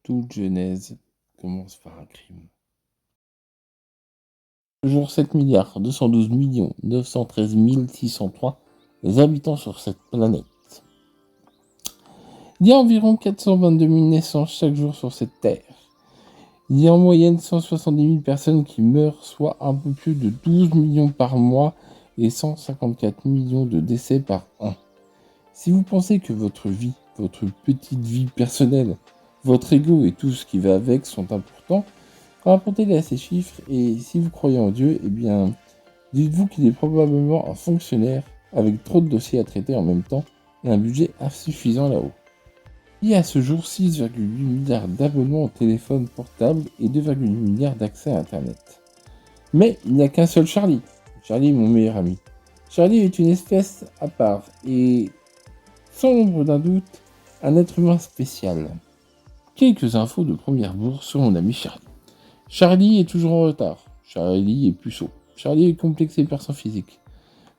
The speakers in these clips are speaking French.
Toute genèse commence par un crime. Toujours 7 212 913 603 habitants sur cette planète. Il y a environ 422 000 naissances chaque jour sur cette Terre. Il y a en moyenne 170 000 personnes qui meurent, soit un peu plus de 12 millions par mois et 154 millions de décès par an. Si vous pensez que votre vie, votre petite vie personnelle, votre ego et tout ce qui va avec sont importants, rapportez-les à ces chiffres et si vous croyez en Dieu, eh bien, dites-vous qu'il est probablement un fonctionnaire avec trop de dossiers à traiter en même temps et un budget insuffisant là-haut. Il y a à ce jour 6,8 milliards d'abonnements au téléphone portable et 2,8 milliards d'accès à Internet. Mais il n'y a qu'un seul Charlie. Charlie est mon meilleur ami. Charlie est une espèce à part et, sans l'ombre d'un doute, un être humain spécial. Quelques infos de première bourse sur mon ami Charlie. Charlie est toujours en retard. Charlie est puceau. Charlie est complexé par son physique.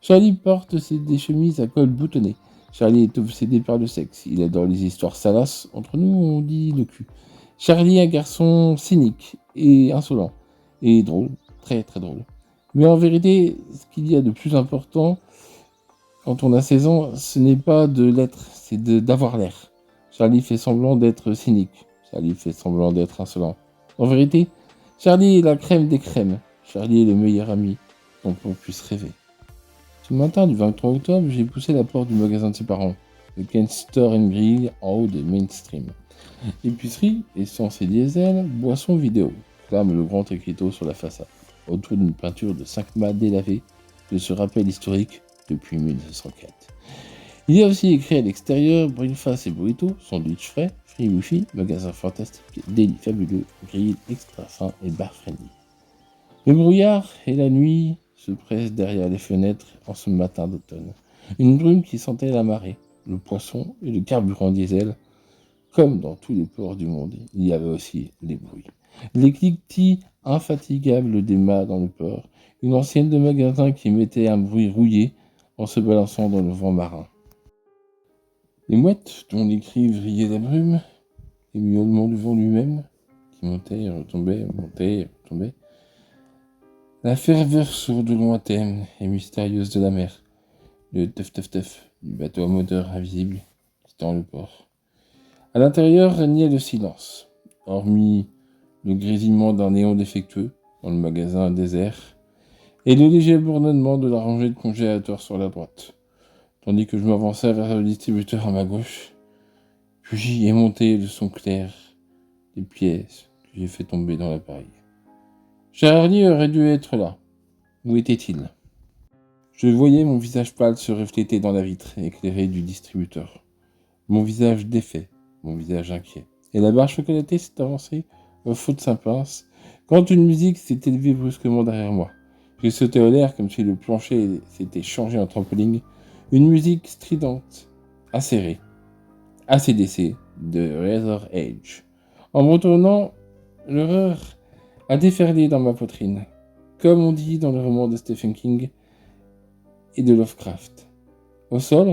Charlie porte des chemises à col boutonné. Charlie est obsédé par le sexe. Il adore les histoires salaces. Entre nous, on dit le cul. Charlie est un garçon cynique et insolent. Et drôle. Très très drôle. Mais en vérité, ce qu'il y a de plus important quand on a 16 ans, ce n'est pas de l'être, c'est d'avoir l'air. Charlie fait semblant d'être cynique. Charlie fait semblant d'être insolent. En vérité, Charlie est la crème des crèmes. Charlie est le meilleur ami dont on puisse rêver. Ce matin du 23 octobre, j'ai poussé la porte du magasin de ses parents, le Ken Store and Grill en haut de Main Stream. Épicerie, essence et diesel, boisson vidéo, clame le grand écriteau sur la façade, autour d'une peinture de 5 mâts délavée de ce rappel historique depuis 1904. Il y a aussi écrit à l'extérieur breakfast et burrito, sandwich frais, free wifi, magasin fantastique, délit fabuleux, grill extra fin et bar friendly. Le brouillard et la nuit se pressent derrière les fenêtres en ce matin d'automne. Une brume qui sentait la marée, le poisson et le carburant diesel. Comme dans tous les ports du monde, il y avait aussi les bruits. Les cliquetis infatigables des mâts dans le port, une ancienne de magasin qui émettait un bruit rouillé en se balançant dans le vent marin. Les mouettes dont les cris vrillaient la brume, les miaulements du vent lui-même, qui montait et retombait, montait et retombait. La ferveur sourde lointaine et mystérieuse de la mer, le teuf-teuf-teuf du bateau à moteur invisible quittant le port. À l'intérieur régnait le silence, hormis le grésillement d'un néon défectueux dans le magasin désert et le léger bourdonnement de la rangée de congélateurs sur la droite, tandis que je m'avançais vers le distributeur à ma gauche. Puis j'y ai monté le son clair des pièces que j'ai fait tomber dans l'appareil. Charlie aurait dû être là. Où était-il ? Je voyais mon visage pâle se refléter dans la vitre éclairée du distributeur. Mon visage défait, mon visage inquiet. Et la barre chocolatée s'est avancée au feu de Saint-Pince quand une musique s'est élevée brusquement derrière moi. J'ai sauté en l'air comme si le plancher s'était changé en trampoline. Une musique stridente, acérée, ACDC de Razor Edge. En me retournant, l'horreur a déferlé dans ma poitrine, comme on dit dans le roman de Stephen King et de Lovecraft. Au sol,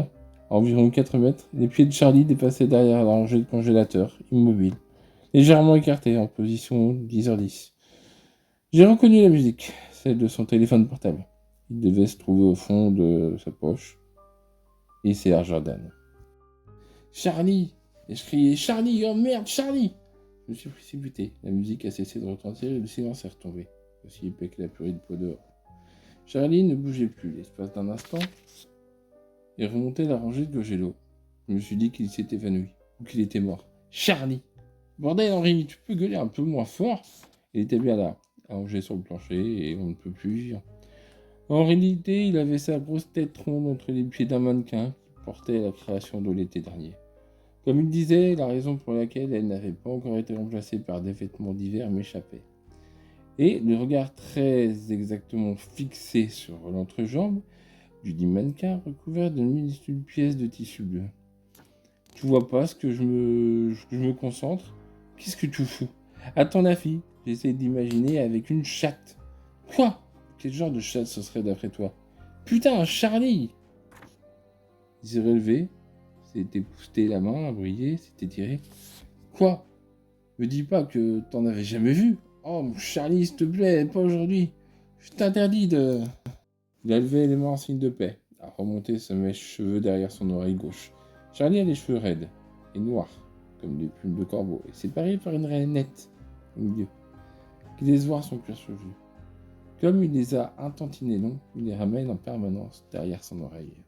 à environ 4 mètres, les pieds de Charlie dépassaient derrière la rangée de congélateurs, immobile, légèrement écarté en position 10h10. J'ai reconnu la musique, celle de son téléphone portable. Il devait se trouver au fond de sa poche. Et c'est Air Jordan. Charlie! Et je criais Charlie, oh merde, Charlie! Je me suis précipité. La musique a cessé de retentir et le silence est retombé, aussi épais que la purée de peau dehors. Charlie ne bougeait plus. L'espace d'un instant, et remontait la rangée de Gogelo. Je me suis dit qu'il s'était évanoui, ou qu'il était mort. Charlie! Bordel, Henri, tu peux gueuler un peu moins fort? Il était bien là, allongé sur le plancher, et on ne peut plus vivre. En réalité, il avait sa grosse tête ronde entre les pieds d'un mannequin qui portait la création de l'été dernier. Comme il disait, la raison pour laquelle elle n'avait pas encore été remplacée par des vêtements d'hiver m'échappait. Et le regard très exactement fixé sur l'entrejambe du dit mannequin recouvert de minuscules pièces de tissu bleu. Tu vois pas ce que je me concentre? Qu'est-ce que tu fous? Attends la fille, j'essaie d'imaginer avec une chatte. Quoi? Quel genre de chatte ce serait d'après toi? Putain, Charlie! Il s'est relevé, s'était poussé la main, a brillé, s'était tiré. Quoi? Me dis pas que t'en avais jamais vu. Oh, mon Charlie, s'il te plaît, pas aujourd'hui. Je t'interdis de... Il a levé les mains en signe de paix, a remonté sa mèche cheveux derrière son oreille gauche. Charlie a les cheveux raides et noirs, comme des plumes de corbeau, et séparés par une raie nette au milieu, qui laisse voir son cuir chevelu. Comme il les a intantinés longs, il les ramène en permanence derrière son oreille.